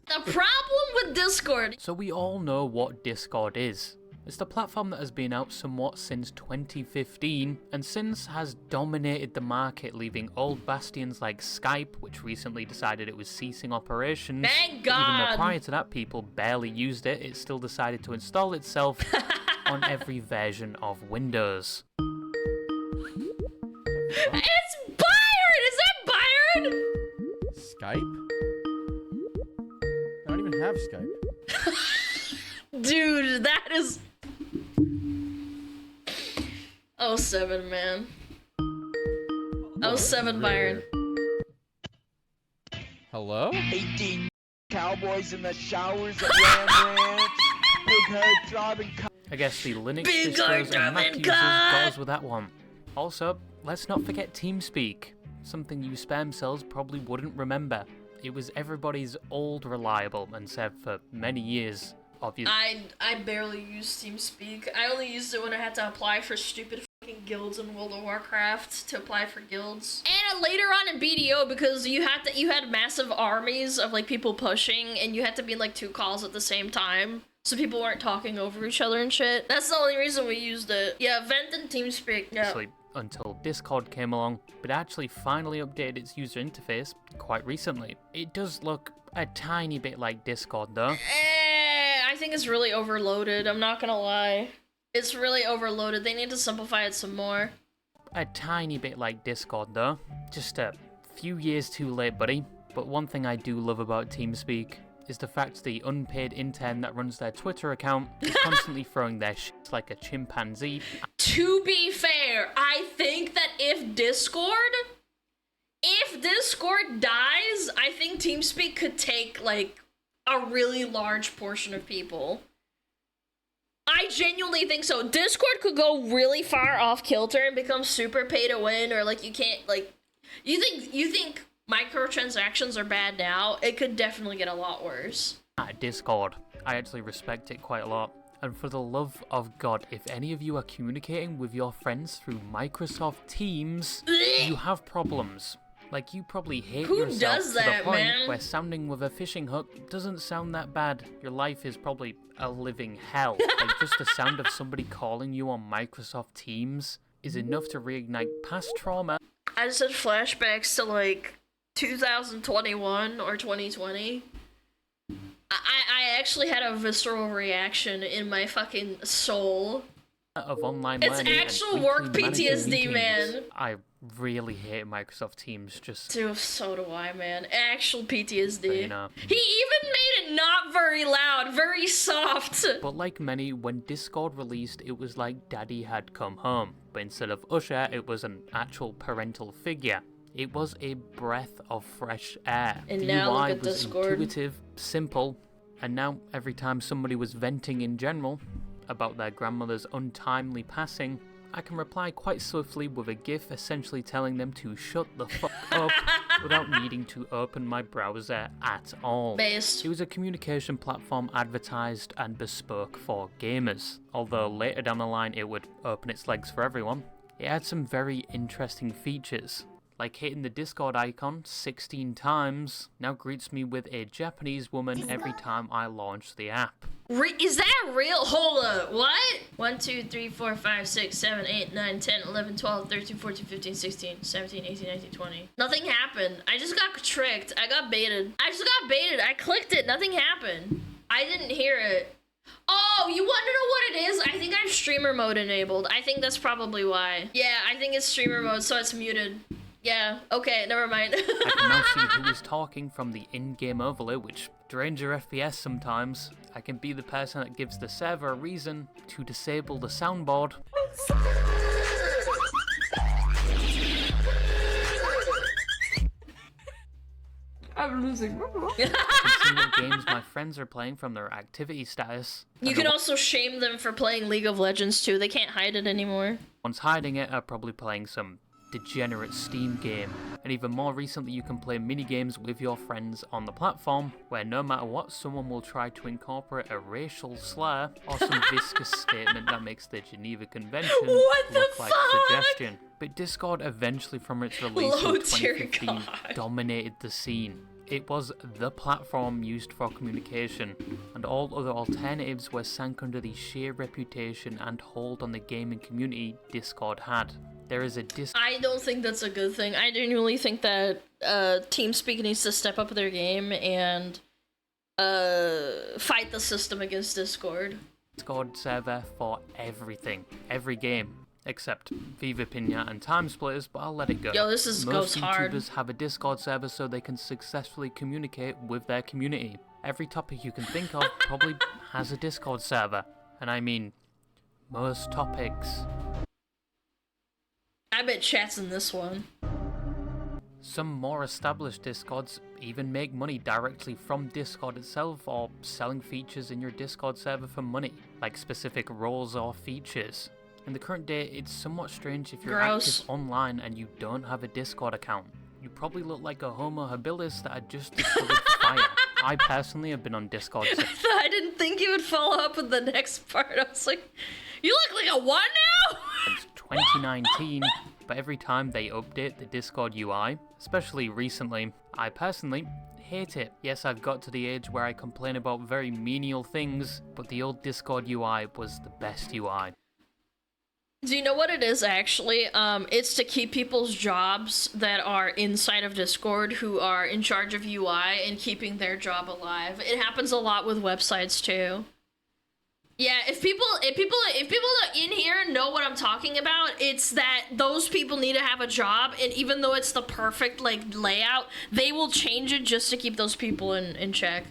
The problem with Discord. So we all know what Discord is. It's the platform that has been out somewhat since 2015, and since has dominated the market, leaving old bastions like Skype, which recently decided it was ceasing operations. Thank God! Even though prior to that people barely used it, it still decided to install itself on every version of Windows. It's Byron! Is that Byron? Skype? I don't even have Skype. Dude, that is... 07, man. 07, Byron. Hello? 18 cowboys in the showers at Ram Ranch. Big head driving. I guess the Linux Big distros and Mac argument, users God! goes with that one. Also, let's not forget TeamSpeak, something you spam cells probably wouldn't remember. It was everybody's old reliable and served for many years, obviously. I barely used TeamSpeak. I only used it when I had to apply for stupid fucking guilds in World of Warcraft to apply for guilds. And later on in BDO, because you had massive armies of like people pushing, and you had to be in like 2 calls at the same time, so people weren't talking over each other and shit. That's the only reason we used it. Yeah, Vent and TeamSpeak. Yeah. Actually, until Discord came along, but actually finally updated its user interface quite recently. It does look a tiny bit like Discord though. I think it's really overloaded, I'm not gonna lie. It's really overloaded, they need to simplify it some more. A tiny bit like Discord though. Just a few years too late, buddy. But one thing I do love about TeamSpeak is the fact the unpaid intern that runs their Twitter account is constantly throwing their shit like a chimpanzee. To be fair, I think that if Discord dies, I think TeamSpeak could take like a really large portion of people. I genuinely think so. Discord could go really far off kilter and become super pay to win, or like you can't like you think microtransactions are bad now. It could definitely get a lot worse. Discord. I actually respect it quite a lot. And for the love of God, if any of you are communicating with your friends through Microsoft Teams, you have problems. Like, you probably hate Who yourself does to that, the point man? where sounding with a fishing hook doesn't sound that bad. Your life is probably a living hell. Like, just the sound of somebody calling you on Microsoft Teams is enough to reignite past trauma. I just had flashbacks to like 2021 or 2020. I actually had a visceral reaction in my fucking soul. Of online It's learning actual and work weekly manager PTSD, meetings. man. I really hate Microsoft Teams, just Dude, so do I, man. Actual PTSD. so you know. He even made it not very loud, very soft. But like many, when Discord released, it was like Daddy had come home. But instead of Usher, it was an actual parental figure. It was a breath of fresh air. And the now UI look at was Discord. intuitive, simple, and now every time somebody was venting in general about their grandmother's untimely passing, I can reply quite swiftly with a GIF essentially telling them to shut the fuck up without needing to open my browser at all. Based. It was a communication platform advertised and bespoke for gamers, although later down the line it would open its legs for everyone. It had some very interesting features, like hitting the Discord icon 16 times now greets me with a Japanese woman every time I launch the app. Is that real? Hold up. What? 1, 2, 3, 4, 5, 6, 7, 8, 9, 10, 11, 12, 13, 14, 15, 16, 17, 18, 19, 20. Nothing happened. I just got tricked. I got baited. I clicked it. Nothing happened. I didn't hear it. Oh, you want to know what it is? I think I have streamer mode enabled. I think that's probably why. Yeah, I think it's streamer mode, so it's muted. Yeah, okay, never mind. I can now see who is talking from the in-game overlay, which drains your FPS sometimes. I can be the person that gives the server a reason to disable the soundboard. I'm losing. I can see what games my friends are playing from their activity status. You can also shame them for playing League of Legends too. They can't hide it anymore. Ones hiding it are probably playing some degenerate Steam game. And even more recently, you can play mini-games with your friends on the platform, where no matter what, someone will try to incorporate a racial slur or some viscous statement that makes the Geneva Convention What the look like fuck? question, but Discord eventually from its release Oh, in dear 2015 God. dominated the scene. It was the platform used for communication, and all other alternatives were sank under the sheer reputation and hold on the gaming community Discord had. There is a I don't think that's a good thing. I genuinely think that TeamSpeak needs to step up their game and fight the system against Discord. Discord server for everything, every game, except Viva Pinata and Time Splitters, but I'll let it go. Yo, this goes Most hard. YouTubers have a Discord server so they can successfully communicate with their community. Every topic you can think of probably has a Discord server, and I mean, most topics. I bet chat's in this one. Some more established Discords even make money directly from Discord itself or selling features in your Discord server for money, like specific roles or features. In the current day, it's somewhat strange if you're Gross. active online and you don't have a Discord account. You probably look like a homo habilis that had just discovered fire. I personally have been on Discord since I didn't think you would follow up with the next part. I was like, you look like a what now? 2019, but every time they update the Discord UI, especially recently, I personally hate it. Yes, I've got to the age where I complain about very menial things, but the old Discord UI was the best UI. Do you know what it is actually? It's to keep people's jobs that are inside of Discord who are in charge of UI and keeping their job alive. It happens a lot with websites too. Yeah, if people in here know what I'm talking about, it's that those people need to have a job, and even though it's the perfect like layout, they will change it just to keep those people in check.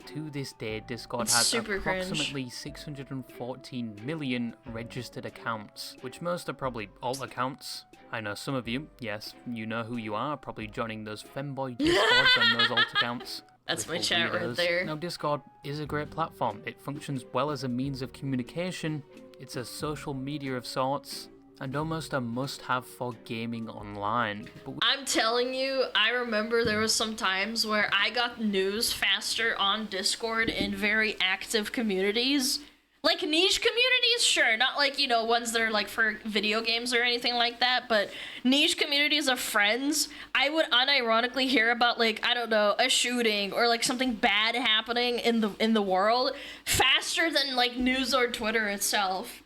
To this day, Discord It's has super cringe. approximately 614 million registered accounts, which most are probably alt accounts. I know some of you, yes, you know who you are, probably joining those femboy Discords and those alt accounts. That's my Little chat right weirdos. there. Now, Discord is a great platform. It functions well as a means of communication. It's a social media of sorts, and almost a must-have for gaming online. But I'm telling you, I remember there was some times where I got news faster on Discord in very active communities. Like niche communities, sure, not like, you know, ones that are like for video games or anything like that, but niche communities of friends, I would unironically hear about like, I don't know, a shooting or like something bad happening in the world faster than like news or Twitter itself.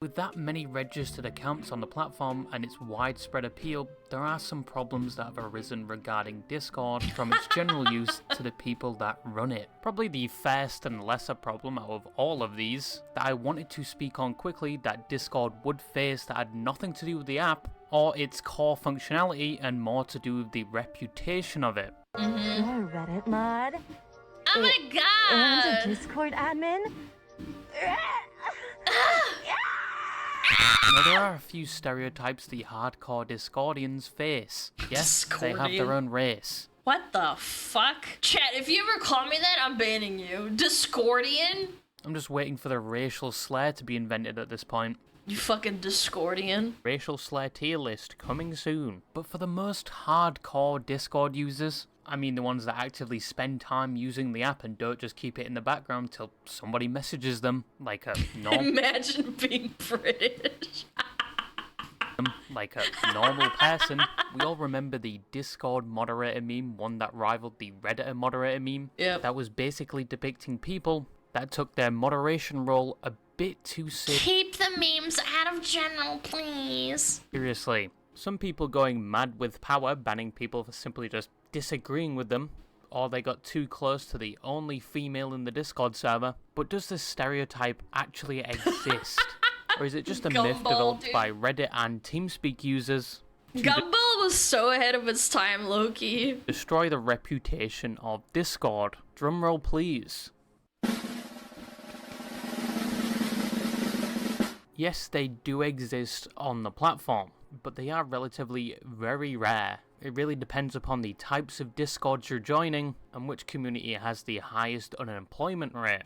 with that many registered accounts on the platform and its widespread appeal, there are some problems that have arisen regarding Discord, from its general use to the people that run it. Probably the first and lesser problem out of all of these that I wanted to speak on quickly that Discord would face that had nothing to do with the app or its core functionality and more to do with the reputation of it. You're a Reddit mod Oh my and god! a Discord admin. Now, there are a few stereotypes the hardcore Discordians face. Yes, they have Discordian. their own race. What the fuck? Chat, if you ever call me that, I'm banning you. Discordian? I'm just waiting for the racial slur to be invented at this point. You fucking Discordian. Racial slur tier list coming soon. But for the most hardcore Discord users, I mean the ones that actively spend time using the app and don't just keep it in the background till somebody messages them, like a Imagine being British. normal person. We all remember the Discord moderator meme, one that rivaled the Redditor moderator meme. Yep. That was basically depicting people that took their moderation role a bit too Keep the memes out of general, please. seriously. Some people going mad with power, banning people for simply just disagreeing with them, or they got too close to the only female in the Discord server. But does this stereotype actually exist? Or is it just a myth Gumball, developed dude. by Reddit and TeamSpeak users to Gumball was so ahead of its time, Loki. destroy the reputation of Discord? Drumroll please. Yes, they do exist on the platform, but they are relatively very rare. It really depends upon the types of Discords you're joining and which community has the highest unemployment rate.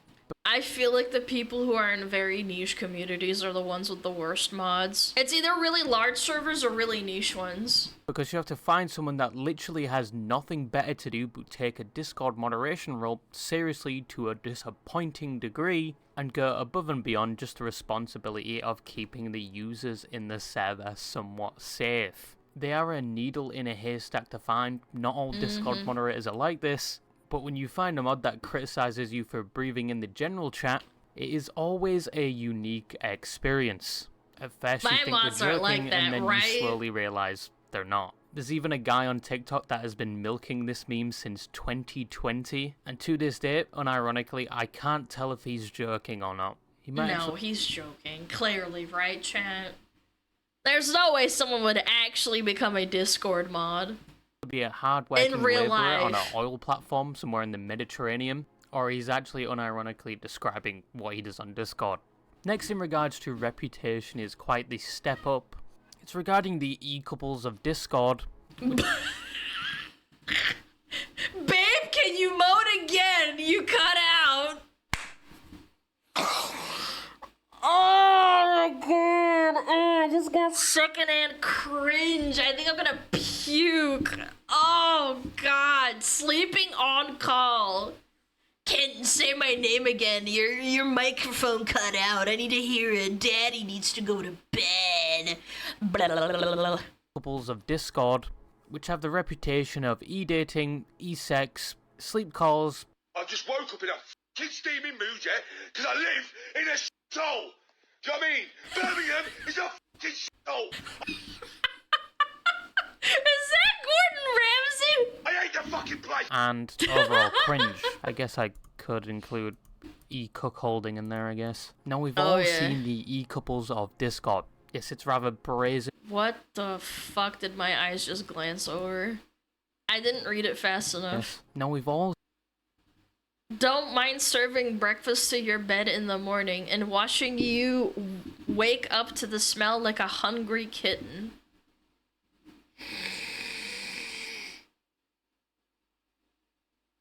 I feel like the people who are in very niche communities are the ones with the worst mods. It's either really large servers or really niche ones. Because you have to find someone that literally has nothing better to do but take a Discord moderation role seriously to a disappointing degree and go above and beyond just the responsibility of keeping the users in the server somewhat safe. They are a needle in a haystack to find. Not all Discord moderators are like this, but when you find a mod that criticizes you for breathing in the general chat, it is always a unique experience. At first you My think mods they're aren't joking, like that, and then right? you slowly realize they're not. There's even a guy on TikTok that has been milking this meme since 2020, and to this day, unironically, I can't tell if he's joking or not. He might No, actually he's joking. Clearly, right, chat? There's no way someone would actually become a Discord mod. be a hard-working In real labourer on an life. oil platform somewhere in the Mediterranean, or he's actually unironically describing what he does on Discord. Next, in regards to reputation, is quite the step up. It's regarding the E-couples of Discord. Babe, can you moan again? You cut out. Oh my god. Oh, I just got secondhand cringe. I think I'm gonna puke. Oh god. Sleeping on call. Can't say my name again. Your microphone cut out. I need to hear it. Daddy needs to go to bed. Blah, blah, blah, blah, blah. Couples of Discord, which have the reputation of e-dating, e-sex, sleep calls, I just woke up in a fucking steaming mood, yeah? Because I live in a shithole. Do you know what I mean? Birmingham is a fucking shithole. Is that Gordon Ramsay? I hate the fucking place. and overall cringe. I guess I could include e-cuckolding in there, I guess. Now, we've all yeah. seen the e-couples of Discord. Yes, it's rather brazen. What the fuck did my eyes just glance over? I didn't read it fast enough. Yes. Now, we've all Don't mind serving breakfast to your bed in the morning and watching you wake up to the smell like a hungry kitten.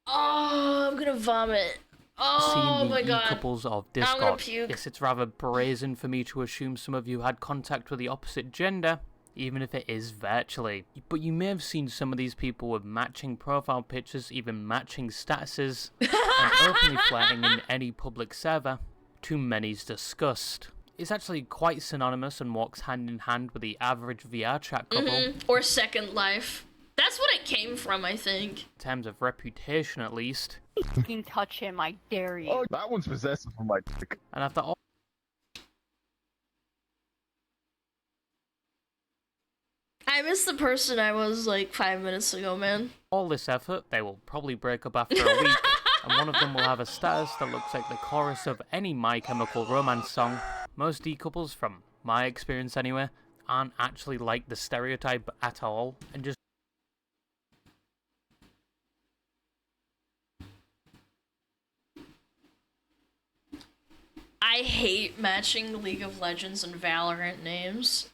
Oh, I'm gonna vomit. Oh seen my the god. e-couples of I'm gonna Discord. puke. Yes, it's rather brazen for me to assume some of you had contact with the opposite gender, even if it is virtually. But you may have seen some of these people with matching profile pictures, even matching statuses, and openly flirting in any public server, to many's disgust. It's actually quite synonymous and walks hand in hand with the average VR chat couple, Or Second Life. That's what it came from, I think. in terms of reputation at least. Fucking touch him, I dare you. Oh, that one's possessive from my dick. And after all I miss the person I was like 5 minutes ago, man. this effort, they will probably break up after a week, and one of them will have a status that looks like the chorus of any My Chemical Romance song. Most E-couples, from my experience anyway, aren't actually like the stereotype at all, and just I hate matching League of Legends and Valorant names.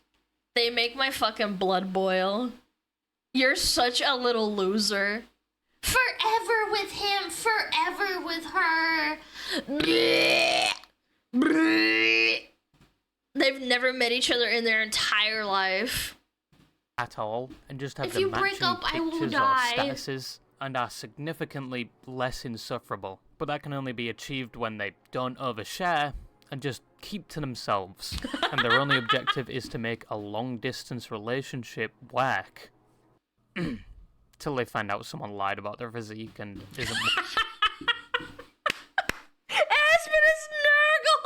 They make my fucking blood boil. You're such a little loser. Forever with him, forever with her. Bleh. Bleh. They've never met each other in their entire life. at all, and just have If the you matching break up, I will pictures or die. statuses, and are significantly less insufferable. But that can only be achieved when they don't overshare and just keep to themselves, and their only objective is to make a long-distance relationship work. Till they find out someone lied about their physique and isn't... Aspen is Nurgle!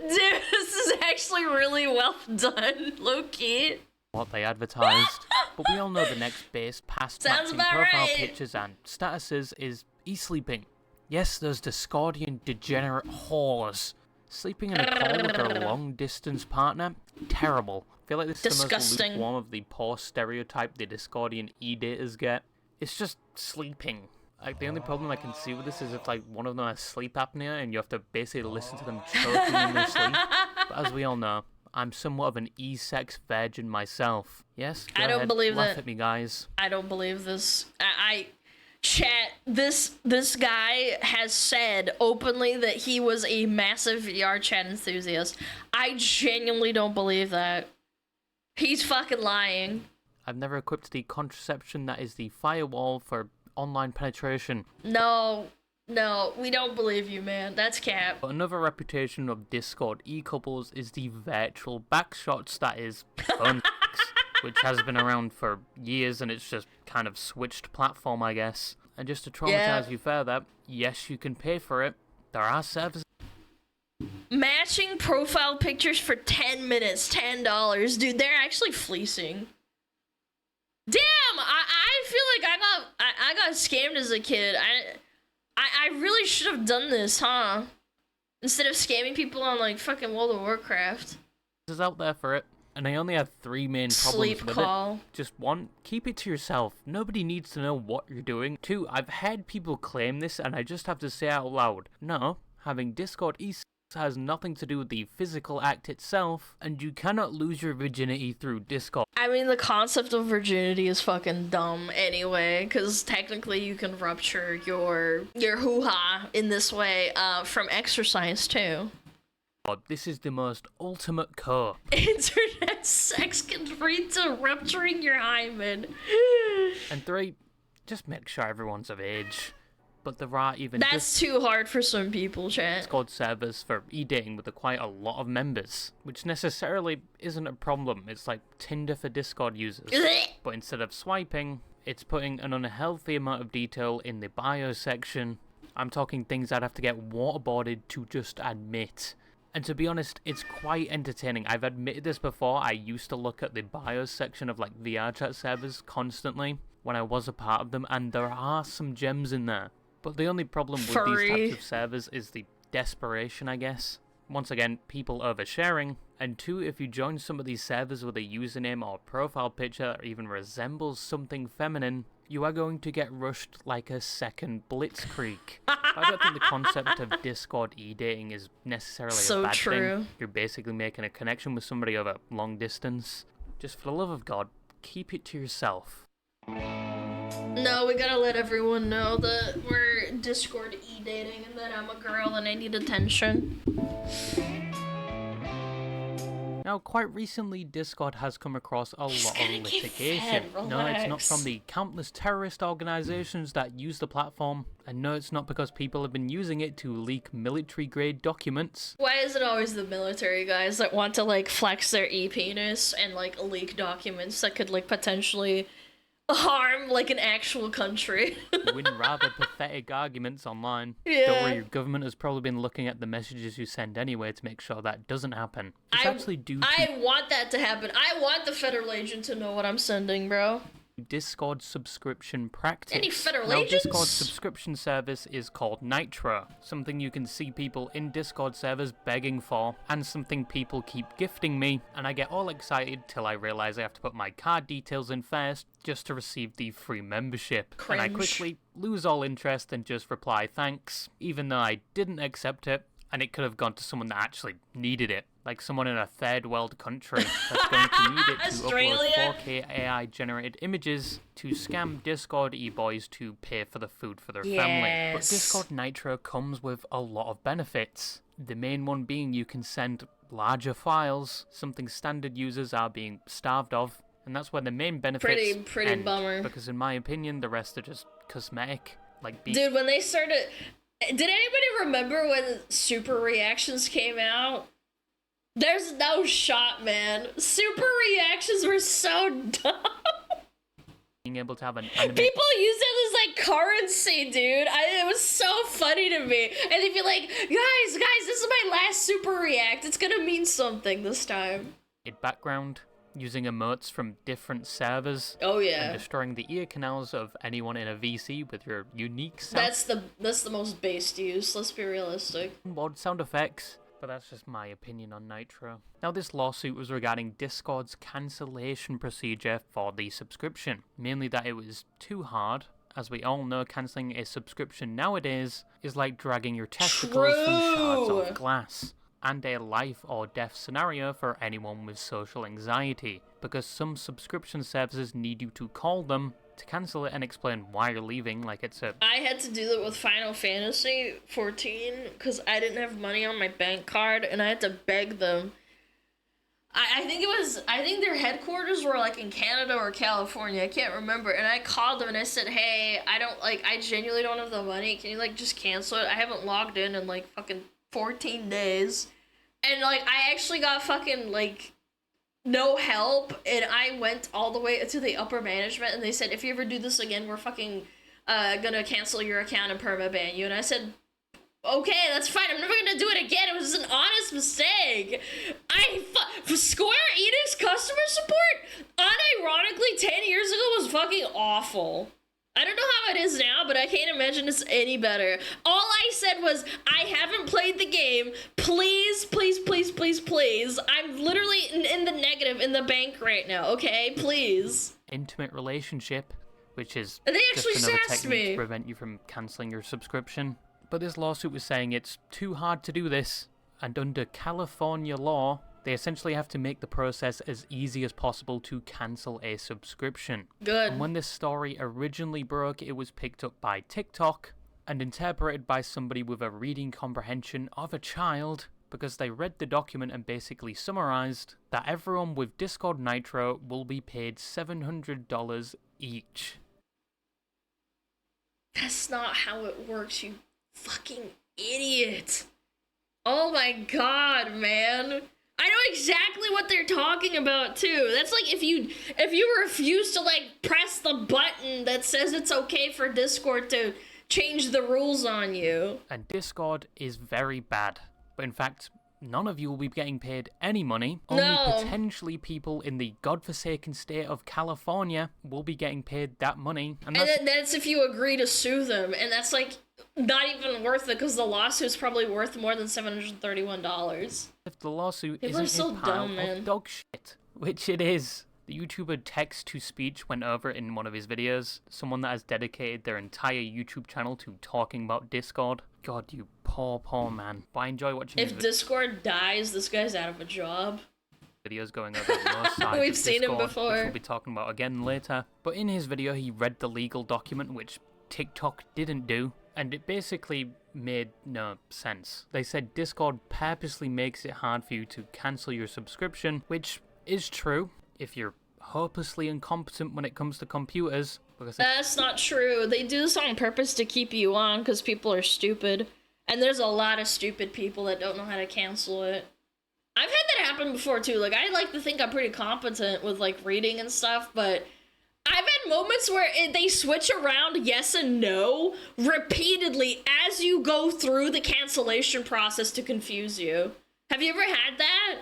Dude, this is actually really well done, low-key. what they advertised, but we all know the next base past Sounds matching about profile right. pictures and statuses is e-sleeping. Yes, those Discordian degenerate whores. Sleeping in a call with their long-distance partner? Terrible. I feel like this is the most Disgusting. lukewarm of the poor stereotype the Discordian e-daters get. It's just sleeping. Like, the only problem I can see with this is if, like, one of them has sleep apnea and you have to basically listen to them choking in their sleep. But as we all know, I'm somewhat of an e-sex virgin myself. Yes? Go I don't ahead, believe laugh that. at me, guys. I don't believe this. Chat, this guy has said openly that he was a massive VR chat enthusiast. I genuinely don't believe that. He's fucking lying. I've never equipped the contraception that is the firewall for online penetration. No, we don't believe you, man. That's cap. But another reputation of Discord E-couples is the virtual backshots that is fun, which has been around for years and it's just kind of switched platform, I guess. And just to traumatize you further, yes, you can pay for it. There are servers. Matching profile pictures for 10 minutes, $10. Dude, they're actually fleecing. Damn, I feel like I got scammed as a kid. I really should have done this, huh? Instead of scamming people on like fucking World of Warcraft. Is out there for it, and I only have 3 main problems with it. Just 1, keep it to yourself. Nobody needs to know what you're doing. 2, I've heard people claim this, and I just have to say out loud, no, having Discord has nothing to do with the physical act itself, and you cannot lose your virginity through Discord. I mean, the concept of virginity is fucking dumb anyway, because technically you can rupture your hoo-ha in this way from exercise too. This is the most ultimate core. Internet sex can lead to rupturing your hymen. And 3, just make sure everyone's of age. But there are even That's too hard for some people, chat. Discord servers for e-dating with quite a lot of members, which necessarily isn't a problem. It's like Tinder for Discord users. But instead of swiping, it's putting an unhealthy amount of detail in the bio section. I'm talking things I'd have to get waterboarded to just admit. And to be honest, it's quite entertaining. I've admitted this before. I used to look at the bio section of like VR chat servers constantly when I was a part of them, and there are some gems in there. But the only problem with these types of servers is the desperation, I guess. Once again, people oversharing. And 2, if you join some of these servers with a username or profile picture that even resembles something feminine, you are going to get rushed like a second blitzkrieg. I don't think the concept of Discord e-dating is necessarily a bad thing. You're basically making a connection with somebody over long distance. Just for the love of God, keep it to yourself. No, we gotta let everyone know that we're Discord e-dating and that I'm a girl and I need attention. Now, quite recently, Discord has come across a lot of litigation. No, it's not from the countless terrorist organizations that use the platform, and no, it's not because people have been using it to leak military-grade documents. Why is it always the military guys that want to, like, flex their e-penis and, like, leak documents that could, like, potentially harm, like, an actual country? Win rather pathetic arguments online. Yeah. Don't worry, your government has probably been looking at the messages you send anyway to make sure that doesn't happen. I want that to happen. I want the federal agent to know what I'm sending, bro. Discord subscription practice. Any federal now, agents? Discord subscription service is called Nitro, something you can see people in Discord servers begging for, and something people keep gifting me, and I get all excited till I realize I have to put my card details in first just to receive the free membership. Cringe. And I quickly lose all interest and just reply thanks, even though I didn't accept it, and it could have gone to someone that actually needed it. Like someone in a third world country that's going to need it to upload 4K AI-generated images to scam Discord e-boys to pay for the food for their family. But Discord Nitro comes with a lot of benefits. The main one being you can send larger files, something standard users are being starved of. And that's where the main benefits pretty end, bummer. because in my opinion, the rest are just cosmetic. Like Dude, when they started... Did anybody remember when super reactions came out? There's no shot, man. Super reactions were so dumb. Being able to have an anime... People use it as, like, currency, dude. It was so funny to me. And they'd be like, guys, this is my last super react. It's gonna mean something this time. Background, using emotes from different servers. Oh, yeah. And destroying the ear canals of anyone in a VC with your unique sound. That's the most based use, let's be realistic. Odd sound effects. But that's just my opinion on Nitro. Now, this lawsuit was regarding Discord's cancellation procedure for the subscription. Mainly that it was too hard. As we all know, cancelling a subscription nowadays is like dragging your testicles through shards of glass. And a life or death scenario for anyone with social anxiety. Because some subscription services need you to call them to cancel it and explain why you're leaving, like it's a... I had to do that with Final Fantasy 14 because I didn't have money on my bank card and I had to beg them. I think their headquarters were like in Canada or California, I can't remember, and I called them and I said, hey, I genuinely don't have the money, can you like just cancel it? I haven't logged in like fucking 14 days, and like I actually got fucking like no help, and I went all the way to the upper management and they said, if you ever do this again, we're fucking gonna cancel your account and perma-ban you, and I said, okay, that's fine. I'm never gonna do it again. It was just an honest mistake. Square Enix customer support, unironically, 10 years ago was fucking awful. I don't know how it is now, but I can't imagine it's any better. All I said was, I haven't played the game. Please, please, please, please, please. I'm literally in the negative in the bank right now, okay? Please. Intimate relationship, which is They just actually another sassed technique me. to prevent you from cancelling your subscription. But this lawsuit was saying it's too hard to do this, and under California law, they essentially have to make the process as easy as possible to cancel a subscription. Good. And when this story originally broke, it was picked up by TikTok and interpreted by somebody with a reading comprehension of a child, because they read the document and basically summarized that everyone with Discord Nitro will be paid $700 each. That's not how it works, you fucking idiot. Oh my god, man. I know exactly what they're talking about too. That's like if you refuse to like press the button that says it's okay for Discord to change the rules on you. And Discord is very bad. But in fact, none of you will be getting paid any money. Only potentially people in the godforsaken state of California will be getting paid that money. And that's if you agree to sue them. And that's like not even worth it because the lawsuit's probably worth more than $731. If the lawsuit People are isn't so a pile dumb, man. of dog shit, which it is. The YouTuber text-to-speech went over it in one of his videos. Someone that has dedicated their entire YouTube channel to talking about Discord. God, you poor, poor man. But I enjoy watching If Discord dies, this guy's out of a job. videos going over most sides We've of seen him Discord, before. which we'll be talking about again later. But in his video, he read the legal document, which TikTok didn't do. And it basically made no sense. They said Discord purposely makes it hard for you to cancel your subscription, which is true if you're hopelessly incompetent when it comes to computers. That's not true. They do this on purpose to keep you on because people are stupid. And there's a lot of stupid people that don't know how to cancel it. I've had that happen before too. Like, I like to think I'm pretty competent with like reading and stuff, but I've had moments where they switch around yes and no repeatedly as you go through the cancellation process to confuse you. Have you ever had that?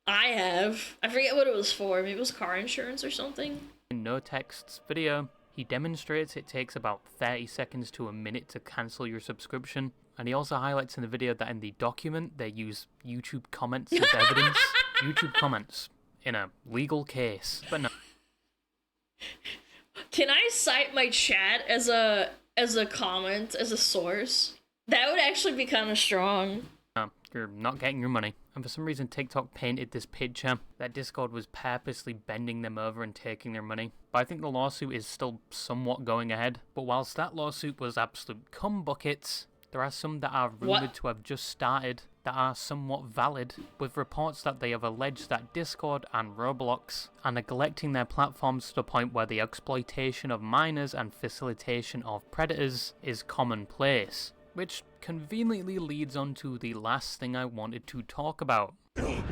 I have. I forget what it was for. Maybe it was car insurance or something. In No Text's video, he demonstrates it takes about 30 seconds to a minute to cancel your subscription. And he also highlights in the video that in the document, they use YouTube comments as evidence. YouTube comments in a legal case. But no. Can I cite my chat as a comment, as a source? That would actually be kind of strong. No, you're not getting your money. And for some reason, TikTok painted this picture that Discord was purposely bending them over and taking their money. But I think the lawsuit is still somewhat going ahead. But whilst that lawsuit was absolute cum buckets, there are some that are rumored to have just started that are somewhat valid, with reports that they have alleged that Discord and Roblox are neglecting their platforms to the point where the exploitation of minors and facilitation of predators is commonplace. Which conveniently leads on to the last thing I wanted to talk about. No.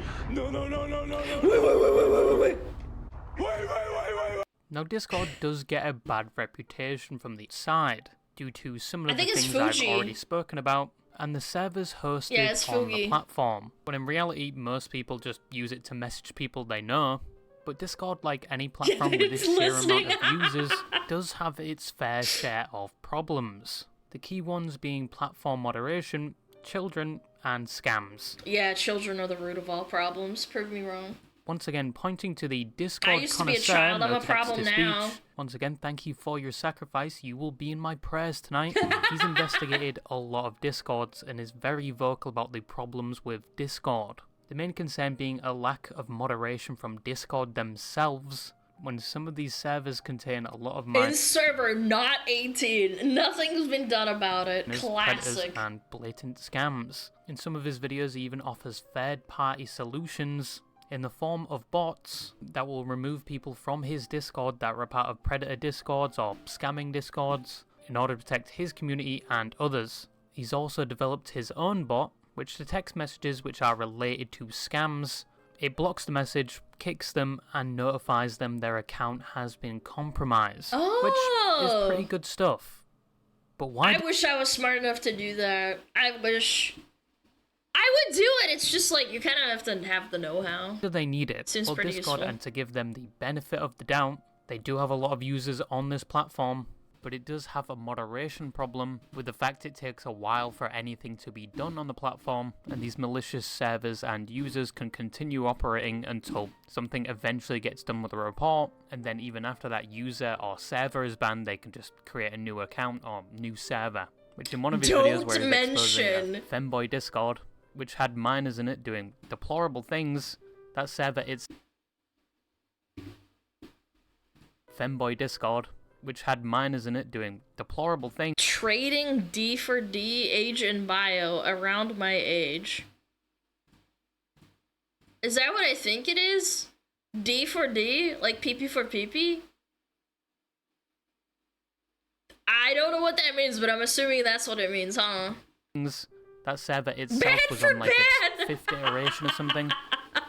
Wait. Now, Discord does get a bad reputation from the side due to some of the think it's things I've Fuji. already spoken about, and the servers hosted on the Fuji. platform. But in reality, most people just use it to message people they know. But Discord, like any platform with this sheer amount of users, does have its fair share of problems. The key ones being platform moderation, children, and scams. Yeah, children are the root of all problems. Prove me wrong. Once again, pointing to the Discord I used to be a connoisseur, child, I'm no a problem text-to-speech. now. Once again, thank you for your sacrifice. You will be in my prayers tonight. He's investigated a lot of Discords and is very vocal about the problems with Discord. The main concern being a lack of moderation from Discord themselves, when some of these servers contain a lot of In server, not 18. Nothing's been done about it. predators Classic. and blatant scams. In some of his videos, he even offers third-party solutions in the form of bots that will remove people from his Discord that were a part of predator discords or scamming discords in order to protect his community and others. He's also developed his own bot, which detects messages which are related to scams. It blocks the message, kicks them, and notifies them their account has been compromised, which is pretty good stuff. But why? I wish I was smart enough to do that. I wish I would do it. It's just like you kind of have to have the know-how. Do they need it? Seems Well, pretty Discord, useful. and to give them the benefit of the doubt, they do have a lot of users on this platform, but it does have a moderation problem with the fact it takes a while for anything to be done on the platform, and these malicious servers and users can continue operating until something eventually gets done with a report, and then even after that user or server is banned, they can just create a new account or new server. Which in one of his videos where he's exposing a femboy Discord, which had minors in it doing deplorable things, that server is femboy Discord, which had minors in it doing deplorable things. Trading D for D, age and bio, around my age. Is that what I think it is? D for D? Like PP for PP? I don't know what that means, but I'm assuming that's what it means, huh? That server itself Bad was for on like bad. its fifth iteration or something,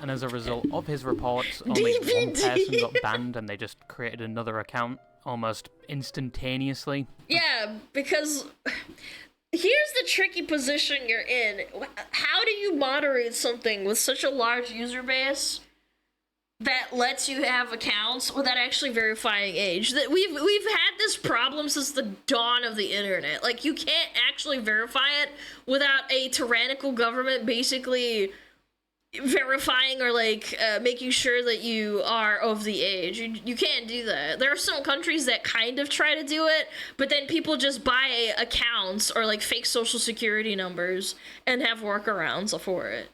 and as a result of his reports, only one person got banned, and they just created another account almost instantaneously. Yeah, because here's the tricky position you're in. How do you moderate something with such a large user base that lets you have accounts without actually verifying age? That we've had this problem since the dawn of the internet. Like, you can't actually verify it without a tyrannical government basically verifying or like making sure that you are of the age. You can't do that. There are some countries that kind of try to do it, but then people just buy accounts or like fake social security numbers and have workarounds for it.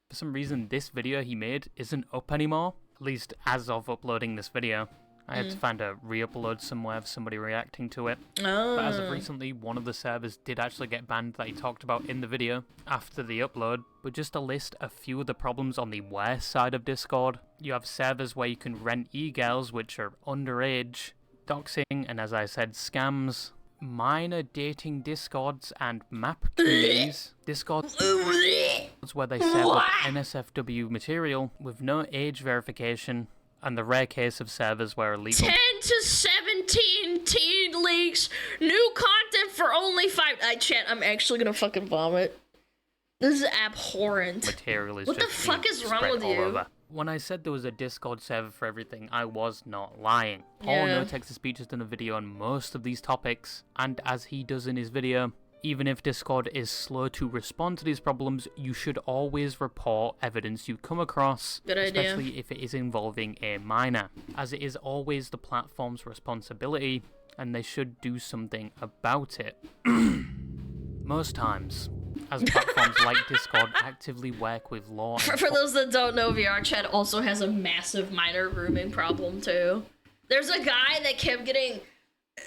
For some reason, this video he made isn't up anymore, at least as of uploading this video. I had to find a re-upload somewhere of somebody reacting to it. Oh. But as of recently, one of the servers did actually get banned that he talked about in the video after the upload. But just to list a few of the problems on the worst side of Discord, you have servers where you can rent e-girls which are underage, doxing, and as I said, scams, minor dating discords and map communities, discords where they serve up NSFW material with no age verification, and the rare case of servers where illegal 10 to 17 teen leaks, new content for only 5. Chat, I'm actually gonna fucking vomit. This is abhorrent. material is What the just fuck being is wrong spread with all you? over. When I said there was a Discord server for everything, I was not lying. Paul Yeah. No Text-to-Speech has done a video on most of these topics, and as he does in his video, even if Discord is slow to respond to these problems, you should always report evidence you come across, Good idea. especially if it is involving a minor, as it is always the platform's responsibility, and they should do something about it. Most times, as platforms like Discord actively work with law For those that don't know, VR Chat also has a massive minor grooming problem too. There's a guy that kept getting...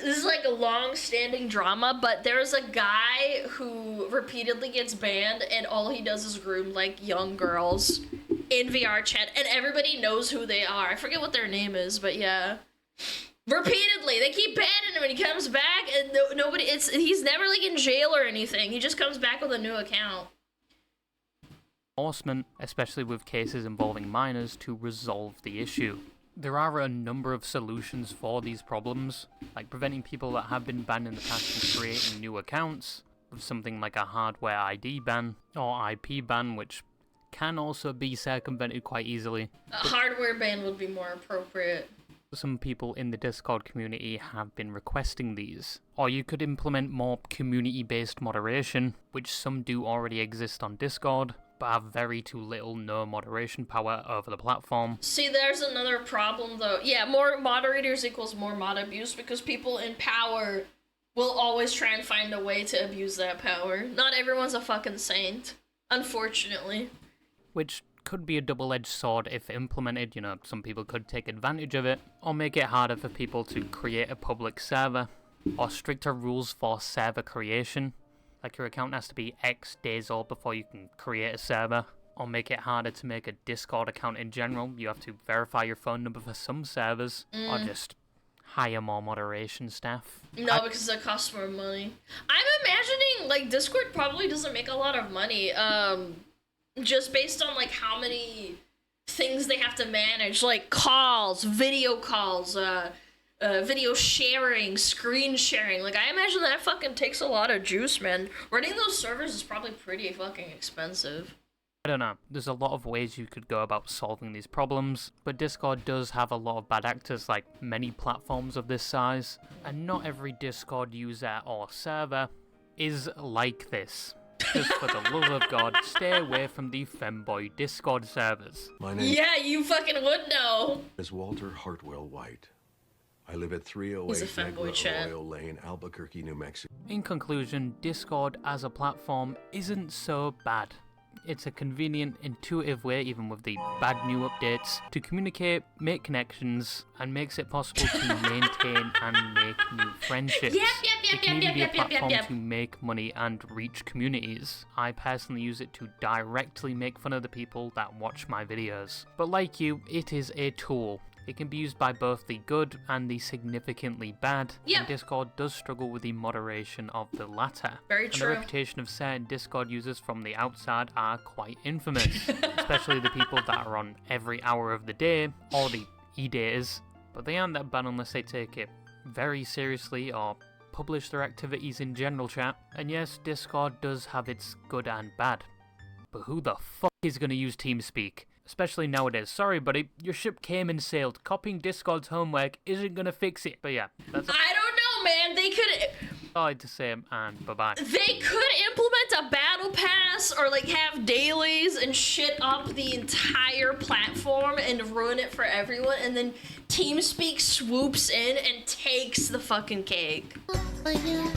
This is like a long-standing drama, but there's a guy who repeatedly gets banned, and all he does is groom, like, young girls in VR Chat, and everybody knows who they are. I forget what their name is, but yeah. Repeatedly, they keep banning him, and he comes back, and nobody... He's never, like, in jail or anything. He just comes back with a new account. enforcement, especially with cases involving minors, to resolve the issue. There are a number of solutions for these problems, like preventing people that have been banned in the past from creating new accounts, with something like a hardware ID ban, or IP ban, which can also be circumvented quite easily. A hardware ban would be more appropriate. Some people in the Discord community have been requesting these. Or you could implement more community-based moderation, which some do already exist on Discord, but have very too little no moderation power over the platform. See, there's another problem, though. Yeah, more moderators equals more mod abuse, because people in power will always try and find a way to abuse that power. Not everyone's a fucking saint, unfortunately. Which could be a double-edged sword if implemented. You know, some people could take advantage of it, or make it harder for people to create a public server, or stricter rules for server creation. Like your account has to be X days old before you can create a server, or make it harder to make a Discord account in general. You have to verify your phone number for some servers, or just hire more moderation staff. No, because it costs more money. I'm imagining, like, Discord probably doesn't make a lot of money, just based on, like, how many things they have to manage, like calls, video sharing, screen sharing. Like, I imagine that fucking takes a lot of juice, man. Running those servers is probably pretty fucking expensive. I don't know, there's a lot of ways you could go about solving these problems, but Discord does have a lot of bad actors like many platforms of this size, and not every Discord user or server is like this. Just for the love of God, stay away from the femboy Discord servers. My name Yeah, you fucking would know. is Walter Hartwell White. I live at He's a 308 fanboy, Negra Chad. Arroyo Lane, Albuquerque, New Mexico. In conclusion, Discord as a platform isn't so bad. It's a convenient, intuitive way, even with the bad new updates, to communicate, make connections, and makes it possible to maintain and make new friendships. It can even be a platform to make money and reach communities. I personally use it to directly make fun of the people that watch my videos. But like you, it is a tool. It can be used by both the good and the significantly bad, Yep. and Discord does struggle with the moderation of the latter. Very And the true. reputation of certain Discord users from the outside are quite infamous, especially the people that are on every hour of the day, or the e-daters, but they aren't that bad unless they take it very seriously or publish their activities in general chat. And yes, Discord does have its good and bad, but who the fuck is going to use TeamSpeak? Especially nowadays. Sorry, buddy, your ship came and sailed. Copying Discord's homework isn't gonna fix it. But yeah, that's I don't know, man. They could all I had to say, and bye-bye. implement a battle pass or like have dailies and shit up the entire platform and ruin it for everyone, and then TeamSpeak swoops in and takes the fucking cake. Yeah.